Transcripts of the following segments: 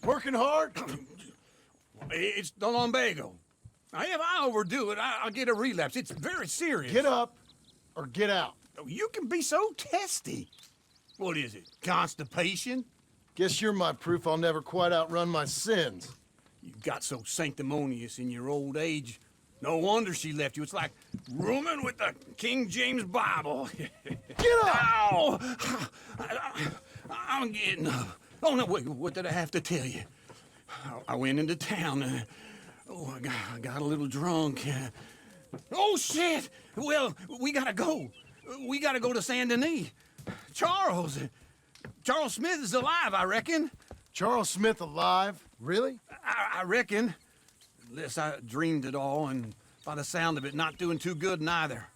Working hard? It's the lumbago. If I overdo it, I'll get a relapse. It's very serious. Get up or get out. You can be so testy. What is it, constipation? Guess you're my proof I'll never quite outrun my sins. You got so sanctimonious in your old age. No wonder she left you. It's like rooming with the King James Bible. Get up! Ow! I'm getting up. Oh, no, wait, what did I have to tell you? I went into town. I got a little drunk. Oh, shit! Well, we gotta go. We gotta go to Saint Denis. Charles Smith is alive, I reckon. Charles Smith alive? Really? I reckon. Unless I dreamed it all, and by the sound of it, not doing too good neither.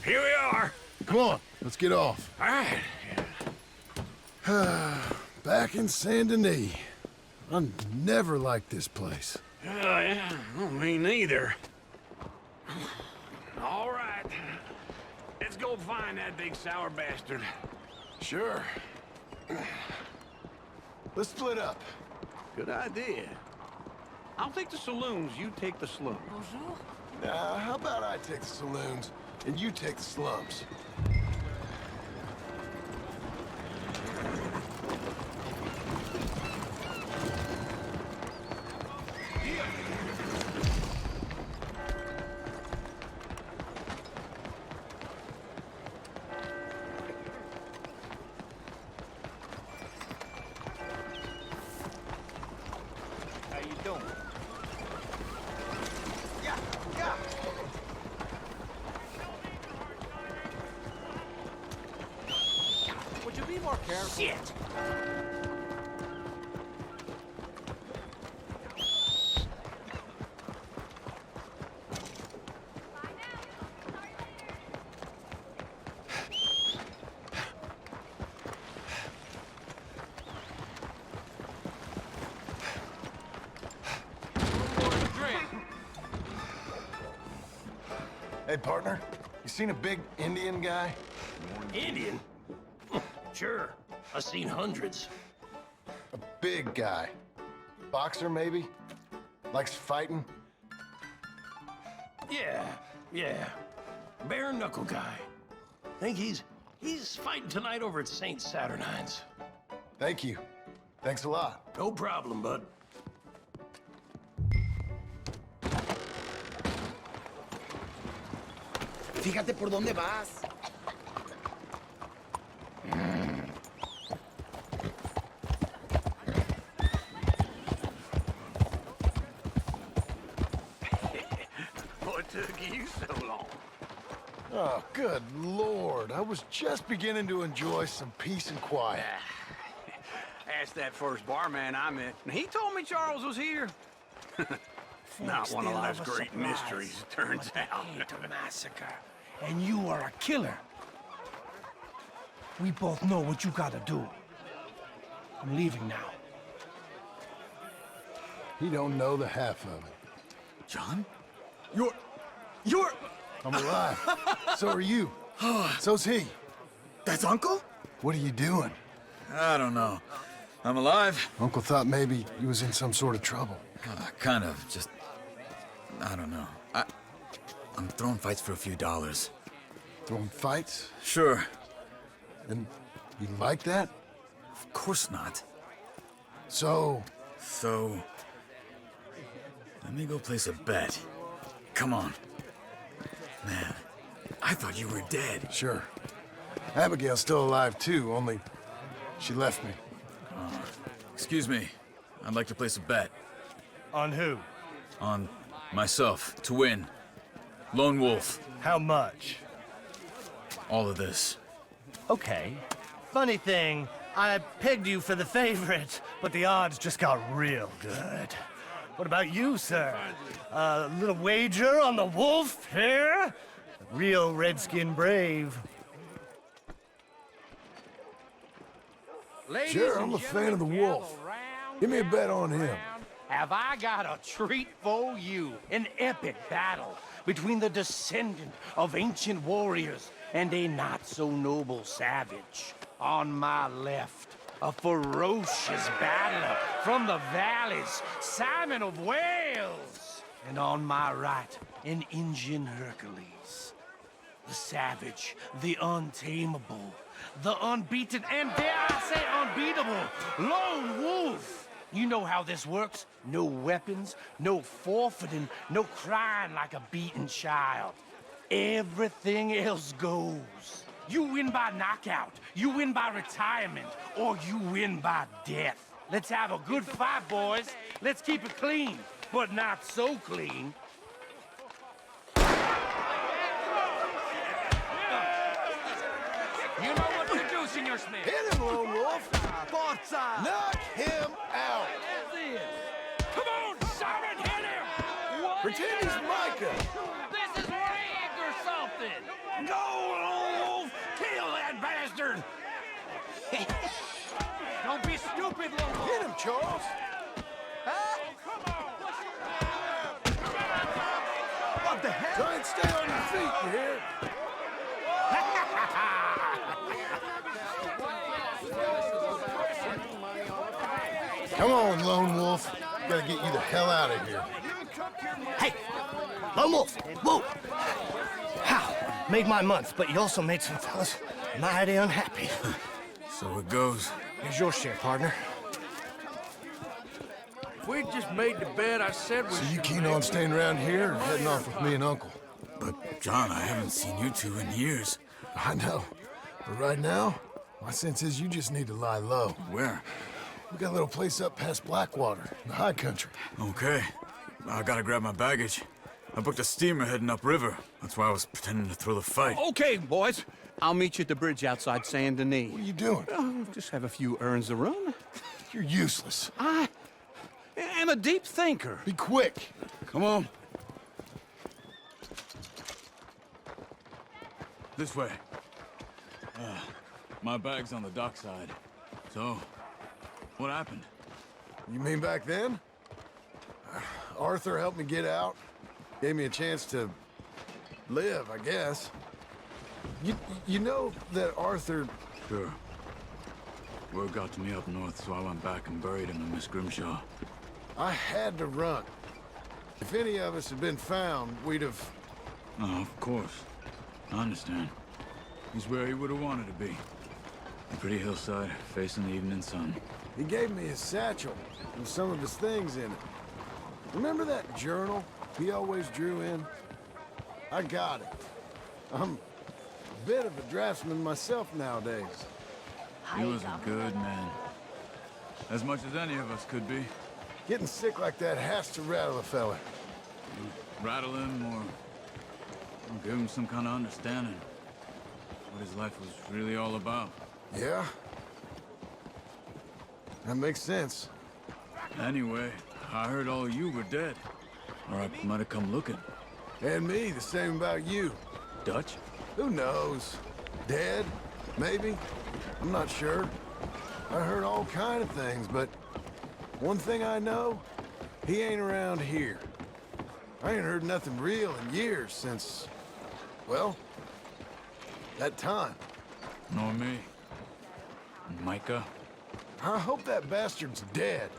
Here we are. Come on, let's get off. All right. Back in Saint Denis. I never liked this place. Yeah, well, me neither. All right. Let's go find that big sour bastard. Sure. Let's split up. Good idea. I'll take the saloons, you take the slums. Nah, how about I take the saloons and you take the slums? How you doing? Would you be more careful? Shit! Hey, partner, you seen a big Indian guy? Indian? Sure. I've seen hundreds. A big guy. Boxer, maybe? Likes fighting? Yeah. Bare knuckle guy. Think he's fighting tonight over at St. Saturnine's. Thank you. Thanks a lot. No problem, bud. Fíjate por dónde vas. What took you so long? Oh, good Lord. I was just beginning to enjoy some peace and quiet. Asked that first barman I met, and he told me Charles was here. Not one of life's great mysteries, it turns out. I hate a massacre, and you are a killer. We both know what you gotta do. I'm leaving now. He don't know the half of it. John? You're... I'm alive. So are you. So's he. That's Uncle? What are you doing? I don't know. I'm alive. Uncle thought maybe he was in some sort of trouble. Kind of, just... I don't know. I'm throwing fights for a few dollars. Throwing fights? Sure. And you like that? Of course not. So, let me go place a bet. Come on. Man, I thought you were dead. sure. Abigail's still alive too, only she left me. Excuse me. I'd like to place a bet. On who? On myself, to win. Lone Wolf. How much? All of this. Okay. Funny thing, I pegged you for the favorite, but the odds just got real good. What about you, sir? A little wager on the wolf here? Real redskin brave. Sure, I'm a fan of the wolf. Give me a bet on him. Have I got a treat for you? An epic battle between the descendant of ancient warriors and a not-so-noble savage. On my left, a ferocious battler from the valleys, Simon of Wales. And on my right, an Indian Hercules. The savage, the untamable, the unbeaten, and dare I say unbeatable, Lone Wolf. You know how this works. No weapons, no forfeiting, no crying like a beaten child. Everything else goes. You win by knockout, you win by retirement, or you win by death. Let's have a good fight, boys. Let's keep it clean, but not so clean. You know what to do, Senor Smith. Hit him, Lone Wolf. Knock him out. Come on, Simon, hit him! What? Pretend he's Micah. This is rigged or something! Go, Lone Wolf! Kill that bastard! Don't be stupid, Lone Wolf! Hit him, Charles. What the hell? Try and stay on your feet, you hear? Come on, Lone Wolf. Gotta get you the hell out of here. Hey! Lone Wolf! Whoa! How? Made my month, but you also made some fellas mighty unhappy. So it goes. Here's your share, partner. If we just made the bet, I said we So you keen on staying around here or heading off with me and Uncle? But, John, I haven't seen you two in years. I know. But right now, my sense is you just need to lie low. Where? We got a little place up past Blackwater, in the high country. Okay. I gotta grab my baggage. I booked a steamer heading upriver. That's why I was pretending to throw the fight. Okay, boys. I'll meet you at the bridge outside Saint Denis. What are you doing? Oh, just have a few errands to run. You're useless. I am a deep thinker. Be quick. Come on. This way. My bag's on the dockside. So, what happened? You mean back then? Arthur helped me get out. Gave me a chance to live, I guess. You know that Arthur... Sure. Word got to me up north, so I went back and buried him in Miss Grimshaw. I had to run. If any of us had been found, we'd have... Oh, of course. I understand. He's where he would have wanted to be. A pretty hillside, facing the evening sun. He gave me his satchel with some of his things in it. Remember that journal he always drew in? I got it. I'm a bit of a draftsman myself nowadays. He was a good man. As much as any of us could be. Getting sick like that has to rattle a fella. Rattle him or give him some kind of understanding. What his life was really all about. Yeah? That makes sense. Anyway, I heard all you were dead. Or I might have come looking. And me, the same about you. Dutch? Who knows? Dead? Maybe? I'm not sure. I heard all kind of things, but one thing I know, he ain't around here. I ain't heard nothing real in years since, well, that time. Nor me. Micah? I hope that bastard's dead.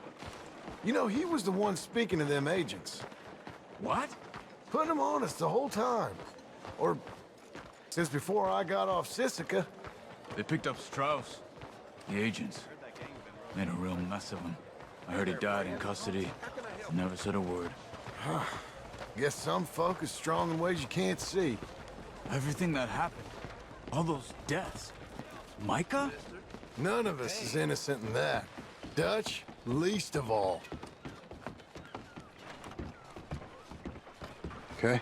You know, he was the one speaking to them agents. What? Putting them on us the whole time. Or since before I got off Sisika. They picked up Strauss. The agents. Made a real mess of him. I heard he died in custody. Never said a word. Guess some folk is strong in ways you can't see. Everything that happened. All those deaths. Micah? None of us is innocent in that. Dutch, Least of all. Okay?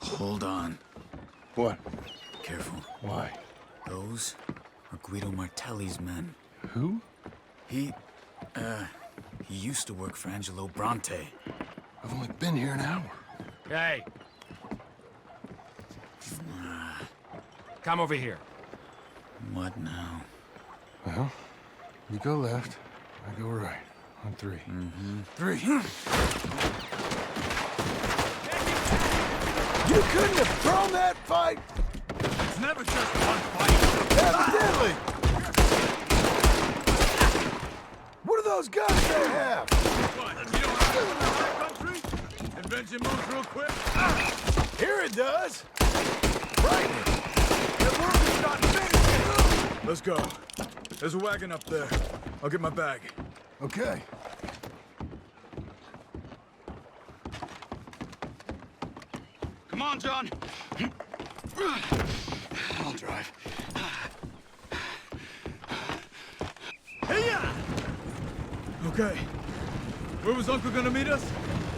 Hold on. What? Careful. Why? Those are Guido Martelli's men. Who? He used to work for Angelo Bronte. I've only been here an hour. Hey. Come over here. What now? Well, you go left, I go right. On three. Three. You couldn't have thrown that fight! It's never just one fight. Evidently! What are those guns they have? What? You don't have to in our country? Invention moves real quick. Here it does! Frightening! The world is not finished! Let's go. There's a wagon up there. I'll get my bag. Okay. Come on, John. I'll drive. Hey-ya! Okay. Where was Uncle gonna meet us?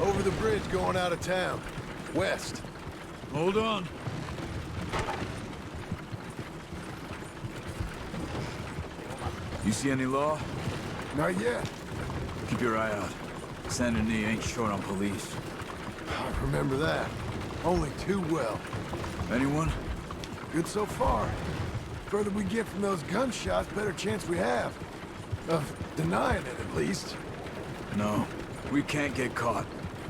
Over the bridge going out of town. West. Hold on. You see any law? Not yet. Keep your eye out. Saint Denis ain't short on police. I remember that. Only too well. Anyone? Good so far. Further we get from those gunshots, better chance we have. Of denying it, at least. No. We can't get caught.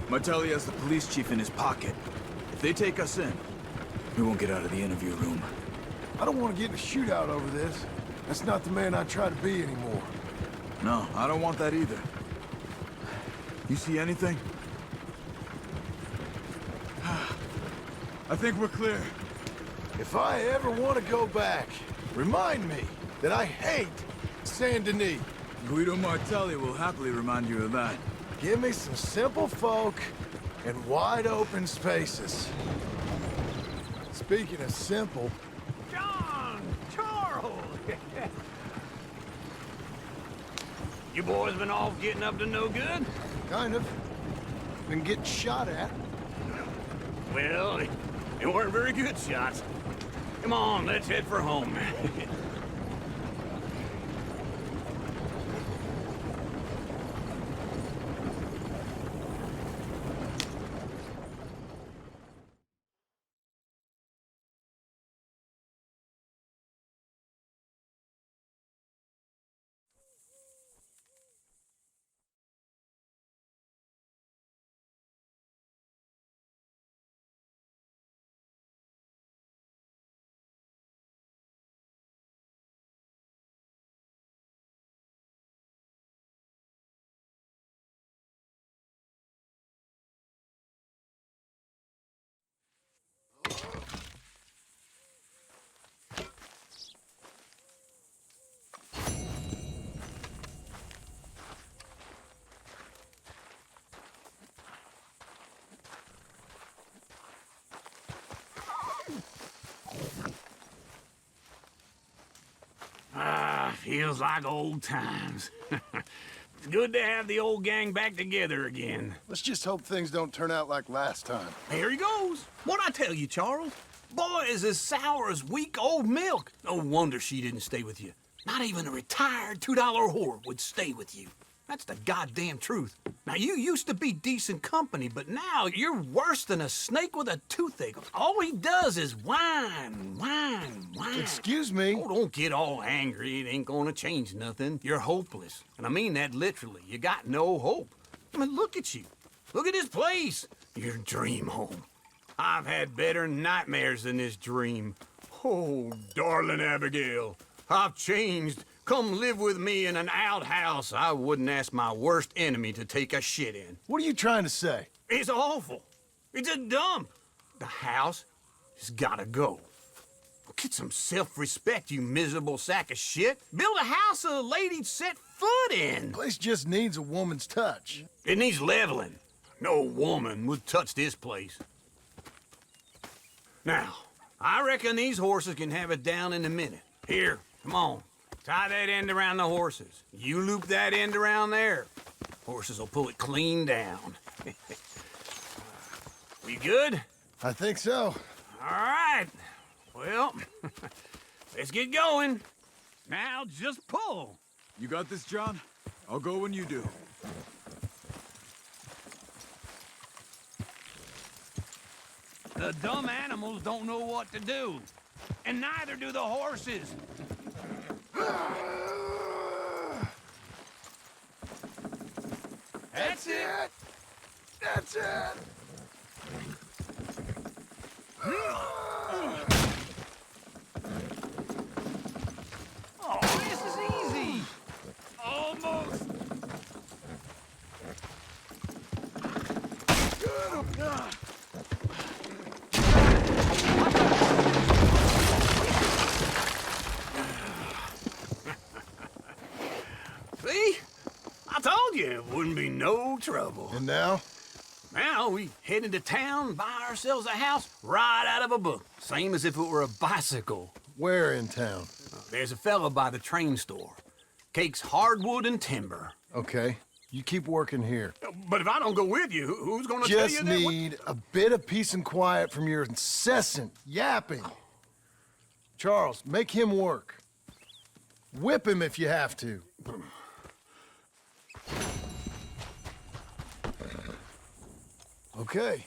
Martelli has the police chief in his pocket. If they take us in, we won't get out of the interview room. I don't want to get in a shootout over this. That's not the man I try to be anymore. No, I don't want that either. You see anything? I think we're clear. If I ever want to go back, remind me that I hate Saint Denis. Guido Martelli will happily remind you of that. Give me some simple folk and wide open spaces. Speaking of simple, John! Charles! You boys been off getting up to no good? kind of. Been getting shot at. Well, they weren't very good shots. Come on, let's head for home. Feels like old times. It's good to have the old gang back together again. Let's just hope things don't turn out like last time. Here he goes. What'd I tell you, Charles? Boy is as sour as week old milk. No wonder she didn't stay with you. Not even a retired $2 whore would stay with you. That's the goddamn truth. Now, you used to be decent company, but now you're worse than a snake with a toothache. All he does is whine, whine, whine. Excuse me? Oh, don't get all angry. It ain't gonna change nothing. You're hopeless. And I mean that literally. You got no hope. I mean, look at you. Look at this place. Your dream home. I've had better nightmares than this dream. Oh, darling Abigail, I've changed. Come live with me in an outhouse I wouldn't ask my worst enemy to take a shit in. What are you trying to say? It's awful. It's a dump. The house has gotta go. Get some self-respect, you miserable sack of shit. Build a house a lady'd set foot in. Place just needs a woman's touch. It needs leveling. No woman would touch this place. Now, I reckon these horses can have it down in a minute. Here, come on. Tie that end around the horses. You loop that end around there. Horses will pull it clean down. We good? I think so. All right. Well, let's get going. Now just pull. You got this, John? I'll go when you do. The dumb animals don't know what to do. And neither do the horses. That's it. That's it. Oh, this is easy. Almost. See? I told you it wouldn't be no trouble. And now? Now we head into town, buy ourselves a house right out of a book. Same as if it were a bicycle. Where in town? There's a fella by the train store. Cakes hardwood and timber. Okay. You keep working here. But if I don't go with you, who's gonna tell you Just that? need a bit of peace and quiet from your incessant yapping. Charles, make him work. Whip him if you have to. Okay.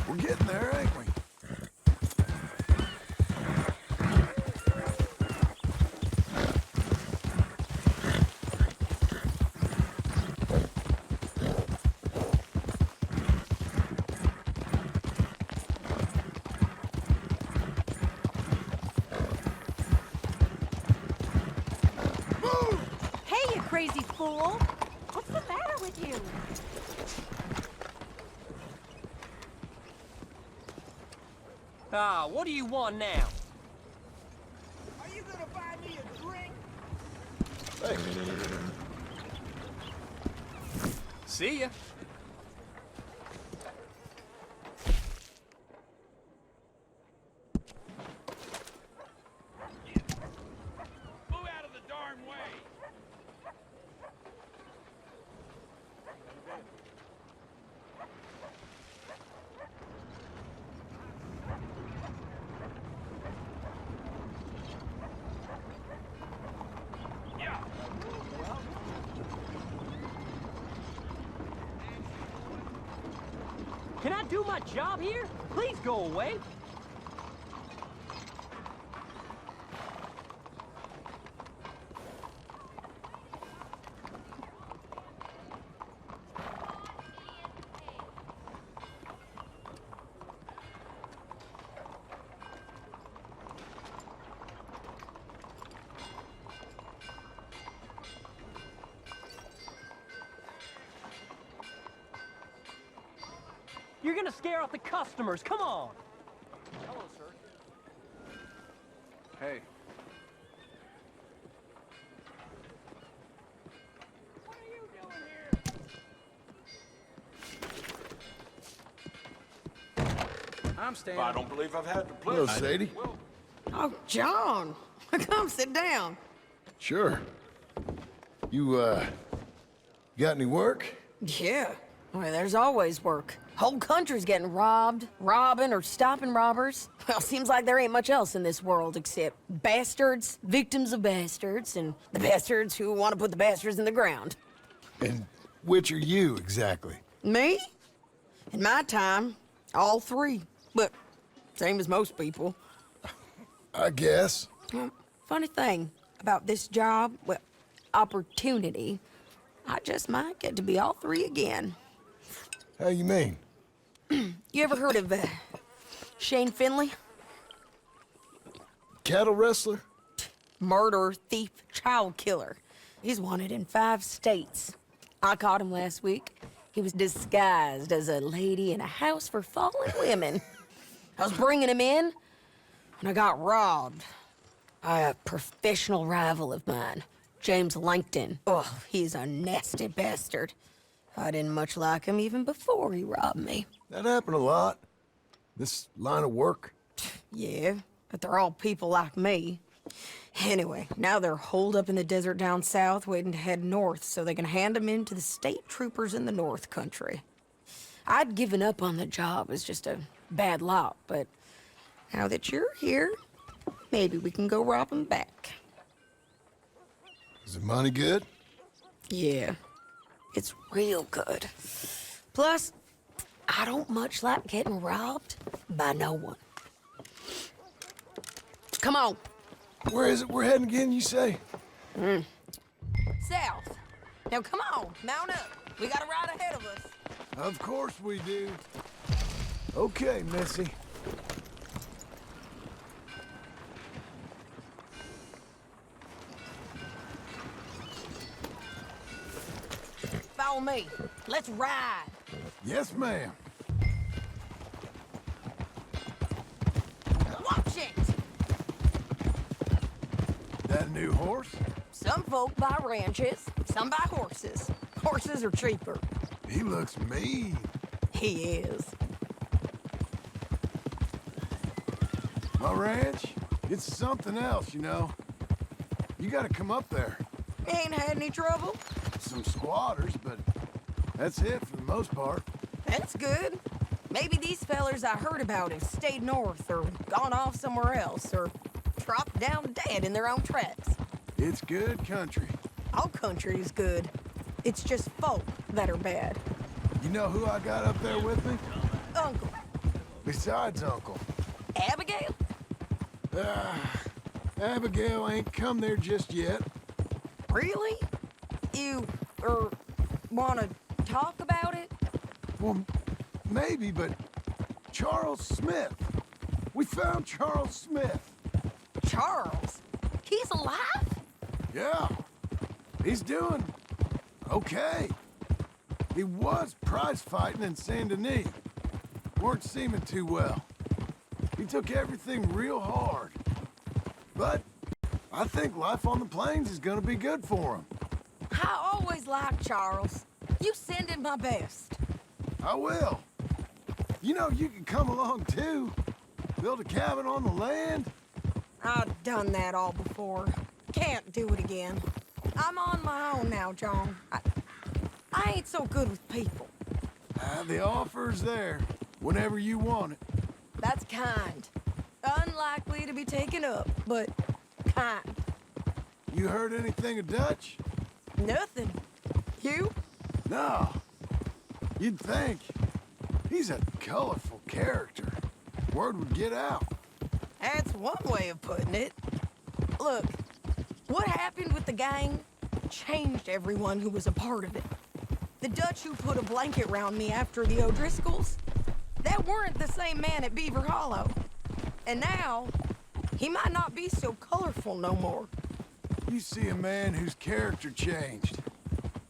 We're getting there, ain't we? Hey, you crazy fool! What's the matter with you? Ah, what do you want now? Are you gonna buy me a drink? See ya. Move out of the darn way. Can I do my job here? Please go away. You're gonna scare off the customers. Come on. Hello, sir. Hey. What are you doing here? I'm standing. I don't believe I've had the Hello, pleasure. Sadie. Oh, John! Come sit down. Sure. You, got any work? Yeah. Well, there's always work. Whole country's getting robbed, robbing, or stopping robbers. Well, seems like there ain't much else in this world except bastards, victims of bastards, and the bastards who want to put the bastards in the ground. And which are you, exactly? Me? In my time, all three. But same as most people. I guess. Funny thing about this job, well, opportunity, I just might get to be all three again. How you mean? You ever heard of Shane Finley? Cattle wrestler? Murderer, thief, child killer. He's wanted in 5 states. I caught him last week. He was disguised as a lady in a house for fallen women. I was bringing him in, and I got robbed by a professional rival of mine, James Langton. Oh, he's a nasty bastard. I didn't much like him even before he robbed me. That happened a lot. This line of work. Yeah, but they're all people like me. Anyway, now they're holed up in the desert down south, waiting to head north so they can hand them in to the state troopers in the north country. I'd given up on the job as just a bad lot, but now that you're here, maybe we can go rob them back. Is the money good? Yeah, it's real good. Plus, I don't much like getting robbed by no one. Come on. Where is it we're heading again, you say? South. Now come on, mount up. We got a ride ahead of us. Of course we do. Okay, Missy. Follow me. Let's ride. Yes, ma'am. Watch it. That a new horse? Some folk buy ranches, some buy horses. Horses are cheaper. He looks mean. He is. My ranch, it's something else, you know. You gotta come up there. Ain't had any trouble. Some squatters, but that's it for the most part. That's good. Maybe these fellers I heard about have stayed north or gone off somewhere else or dropped down dead in their own tracks. It's good country. All country is good. It's just folk that are bad. You know who I got up there with me? Uncle. Besides Uncle. Abigail? Abigail ain't come there just yet. Really? You, wanna talk about it? Well, maybe, but Charles Smith. We found Charles Smith. Charles? He's alive? Yeah. He's doing okay. He was prize fighting in Saint Denis. Weren't seeming too well. He took everything real hard. But I think life on the plains is gonna be good for him. I always liked Charles. You send him my best. I will. You know, you can come along too. Build a cabin on the land. I've done that all before. Can't do it again. I'm on my own now, John. I ain't so good with people. The offer's there, whenever you want it. That's kind. Unlikely to be taken up, but kind. You heard anything of Dutch? Nothing. You? No. You'd think. He's a colorful character. Word would get out. That's one way of putting it. Look, what happened with the gang changed everyone who was a part of it. The Dutch who put a blanket round me after the O'Driscolls, that weren't the same man at Beaver Hollow. And now, he might not be so colorful no more. You see a man whose character changed.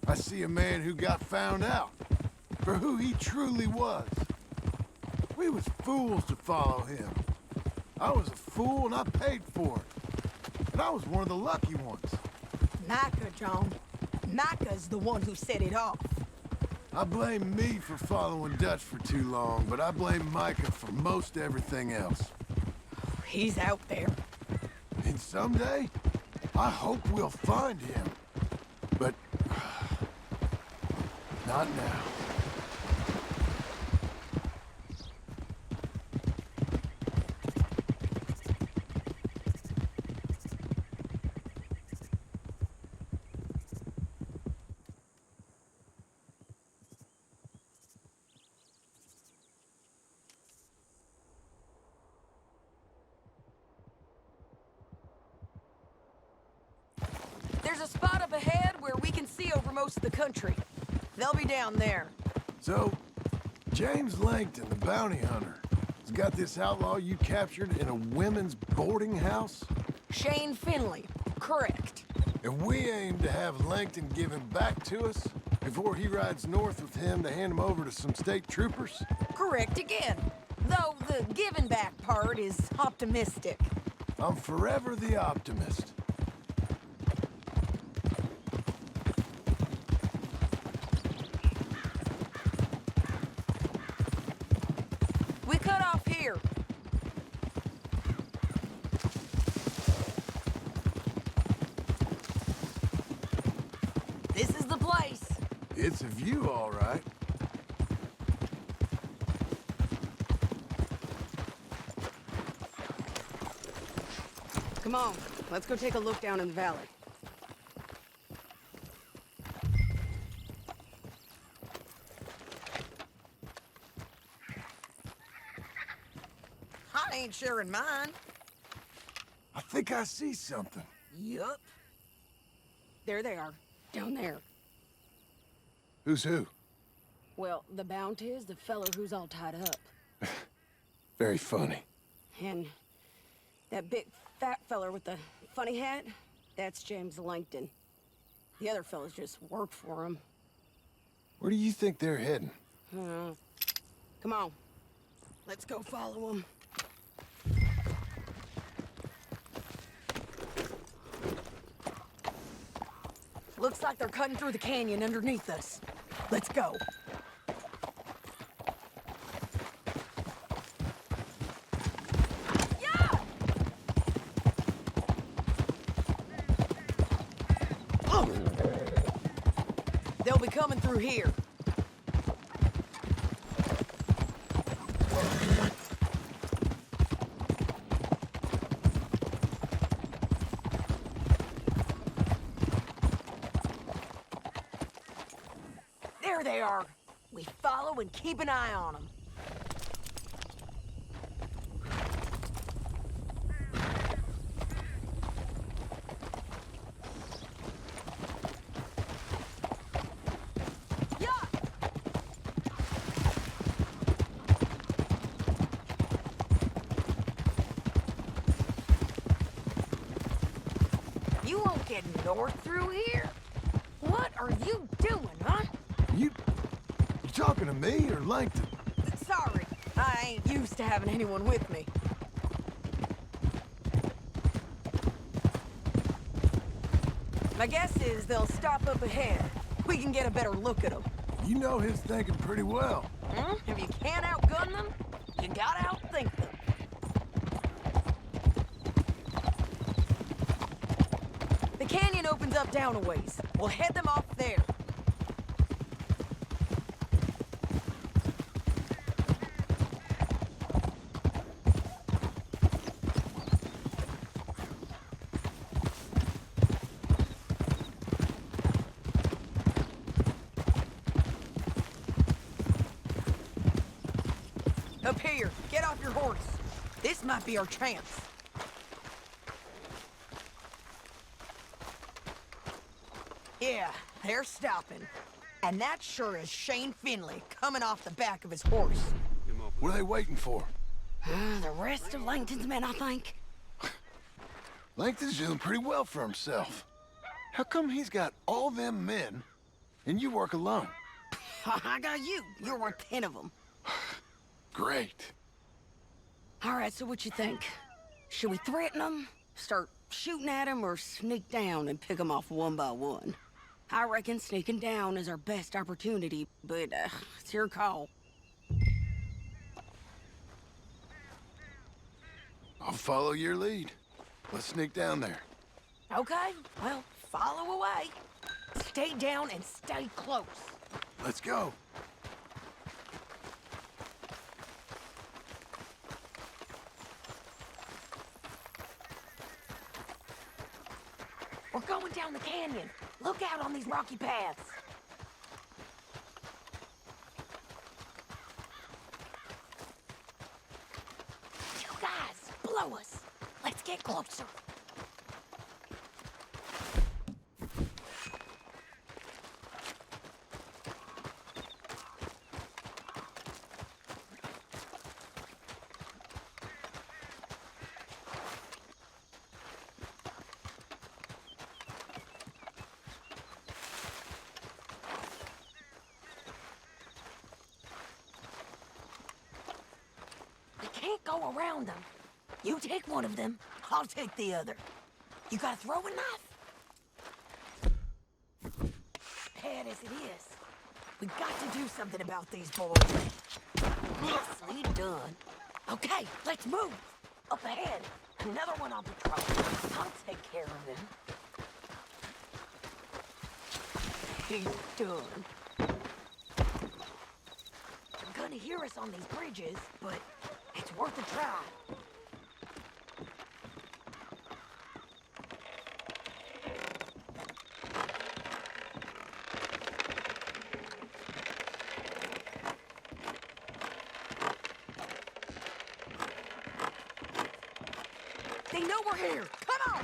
I see a man who got found out for who he truly was. We was fools to follow him. I was a fool and I paid for it. And I was one of the lucky ones. Micah, John. Micah's the one who set it off. I blame me for following Dutch for too long, but I blame Micah for most everything else. He's out there. And someday, I hope we'll find him. But not now. There's a spot up ahead where we can see over most of the country. They'll be down there. So, James Langton, the bounty hunter, has got this outlaw you captured in a women's boarding house? Shane Finley, correct. And we aim to have Langton give him back to us before he rides north with him to hand him over to some state troopers? Correct again. Though the giving back part is optimistic. I'm forever the optimist. We cut off here. This is the place. It's a view, all right. Come on, let's go take a look down in the valley. I ain't sharing mine. I think I see something. Yup. There they are, down there. Who's who? Well, the bounty is the feller who's all tied up. Very funny. And that big fat feller with the funny hat, that's James Langton. The other fellas just work for him. Where do you think they're heading? Come on. Let's go follow them. Looks like they're cutting through the canyon underneath us. Let's go. Yeah! Oh! They'll be coming through here. There they are. We follow and keep an eye on them. Yeah! You won't get north through here? What are you doing, huh? You talking to me or Langton? Sorry, I ain't used to having anyone with me. My guess is they'll stop up ahead. We can get a better look at them. You know his thinking pretty well. If you can't outgun them, you gotta outthink them. The canyon opens up down a ways. We'll head them off there. Up here, get off your horse. This might be our chance. Yeah, they're stopping. And that sure is Shane Finley coming off the back of his horse. What are they waiting for? The rest of Langton's men, I think. Langton's doing pretty well for himself. How come he's got all them men and you work alone? I got you. You're worth 10 of them. Great. All right, so what you think? Should we threaten them, start shooting at them, or sneak down and pick them off one by one? I reckon sneaking down is our best opportunity, but it's your call. I'll follow your lead. Let's sneak down there. Okay, well, follow away. Stay down and stay close. Let's go. We're going down the canyon. Look out on these rocky paths. You guys, blow us. Let's get closer. go around them. You take one of them, I'll take the other. You got a throwing knife? Bad as it is, we got to do something about these boys. Nicely done. Okay, let's move. Up ahead, another one on patrol. I'll take care of him. He's done. They're gonna hear us on these bridges, but it's worth a try. They know we're here. Come on!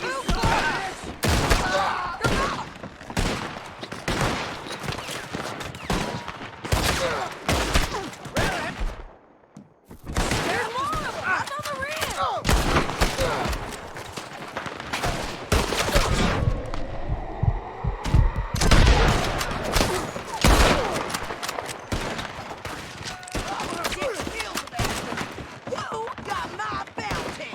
Move, boys! There's more of them! Up on the rim! You got my bounty!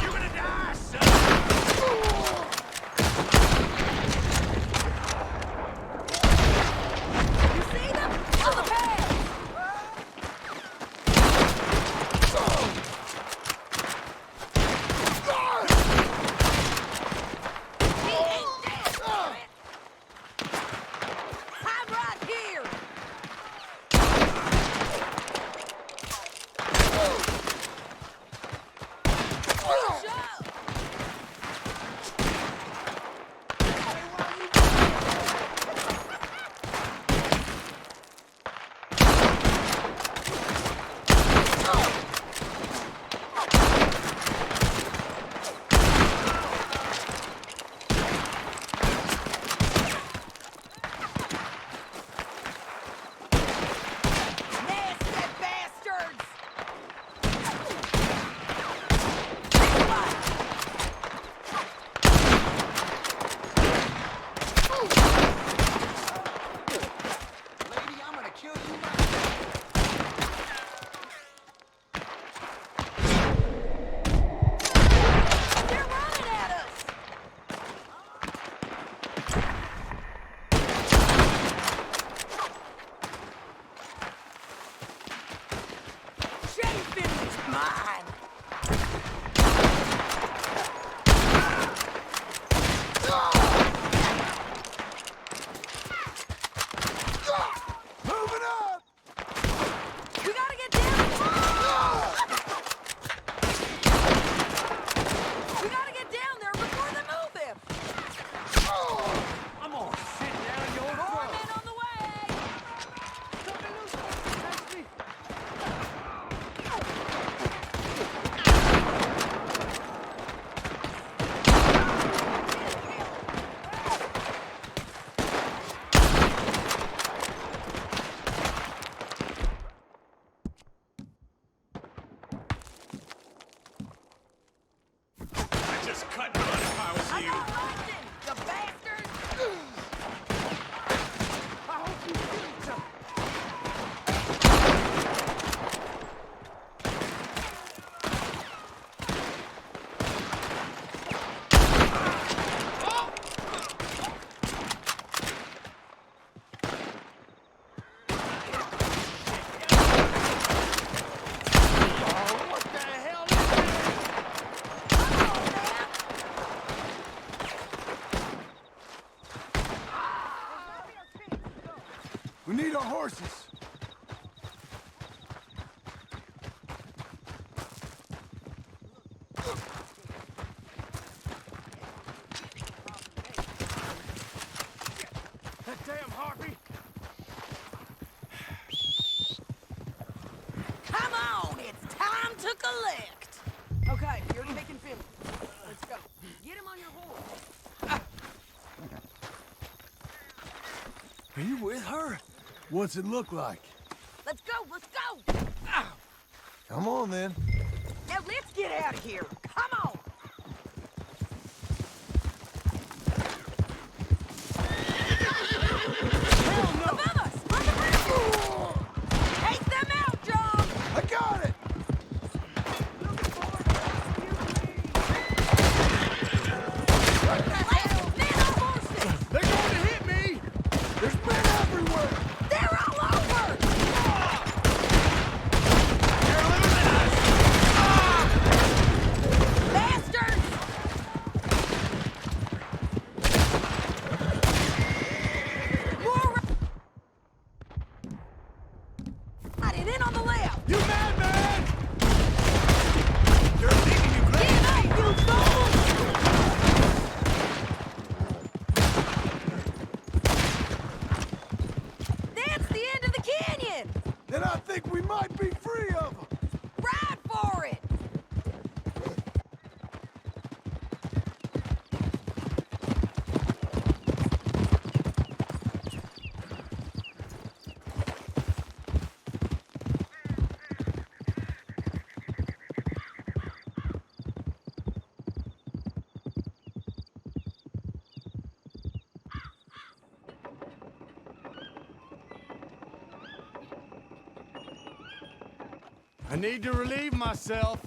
You're gonna die, son! You see them? On the pad! He ain't dead, damn it! I'm right here! Push up! Nasty bastards! Lady, I'm gonna kill you They're running at us! Shame is mine! Moving up! We gotta get down! We gotta get down there before they move him! I'm gonna sit down your More men on the way! I just cut and run if I was I you. got London, you bastards! I hope you get some. What the hell is We need our horses. that damn harpy? Come on, it's time to collect! Okay, you're taking Finley. Let's go. Get him on your horse. Are you with her? What's it look like? Let's go, let's go! Come on, then. Now let's get out of here. Come on! and I think we might be free of them. Ride for it! I need to relieve myself.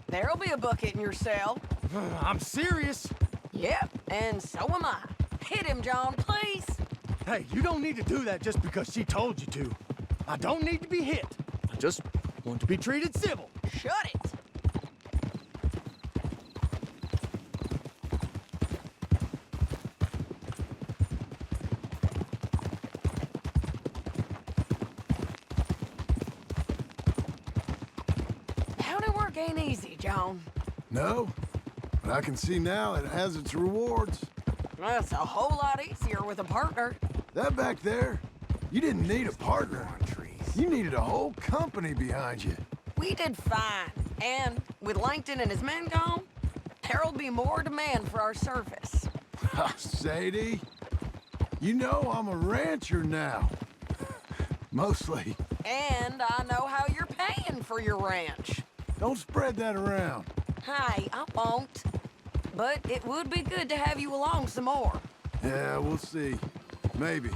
There'll be a bucket in your cell. I'm serious. Yep, and so am I. Hit him, John, please. Hey, you don't need to do that just because she told you to. I don't need to be hit. I just want to be treated civil. Shut it. County work ain't easy, John. No, but I can see now it has its rewards. That's a whole lot easier with a partner. That back there, you didn't need a partner. You needed a whole company behind you. We did fine. And with Langton and his men gone, there'll be more demand for our service. Sadie, you know I'm a rancher now. Mostly. And I know how you're paying for your ranch. Don't spread that around. Hey, I won't. But it would be good to have you along some more. Yeah, we'll see. Maybe.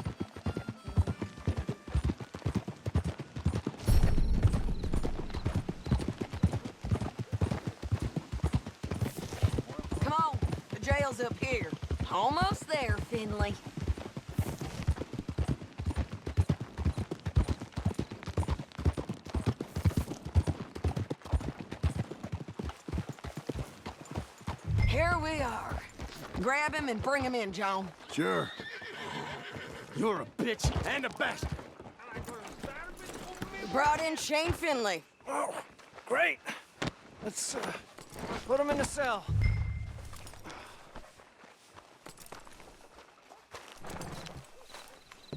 Come on, the jail's up here. Almost there, Finley. Here we are. Grab him and bring him in, John. Sure. You're a bitch and a bastard. We brought in Shane Finley. Oh, great. Let's put him in the cell.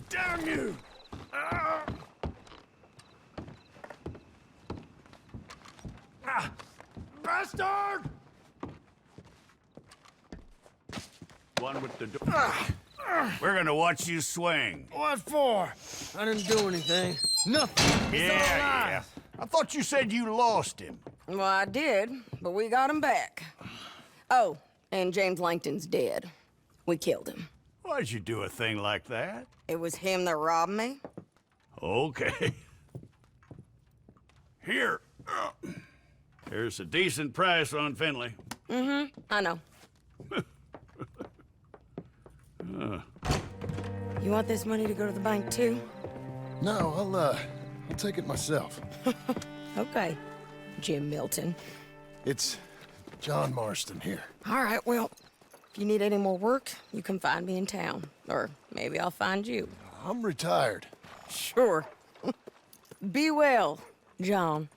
Damn you! Bastard! One with the door. We're gonna watch you swing. What for? I didn't do anything. Nothing. Yeah. I thought you said you lost him. Well, I did, but we got him back. Oh, and James Langton's dead. We killed him. Why'd you do a thing like that? It was him that robbed me. Okay. Here. Here's a decent price on Finley. I know. You want this money to go to the bank, too? No, I'll take it myself. Okay, Jim Milton. It's John Marston here. All right, well, if you need any more work, you can find me in town. Or maybe I'll find you. I'm retired. Sure. Be well, John.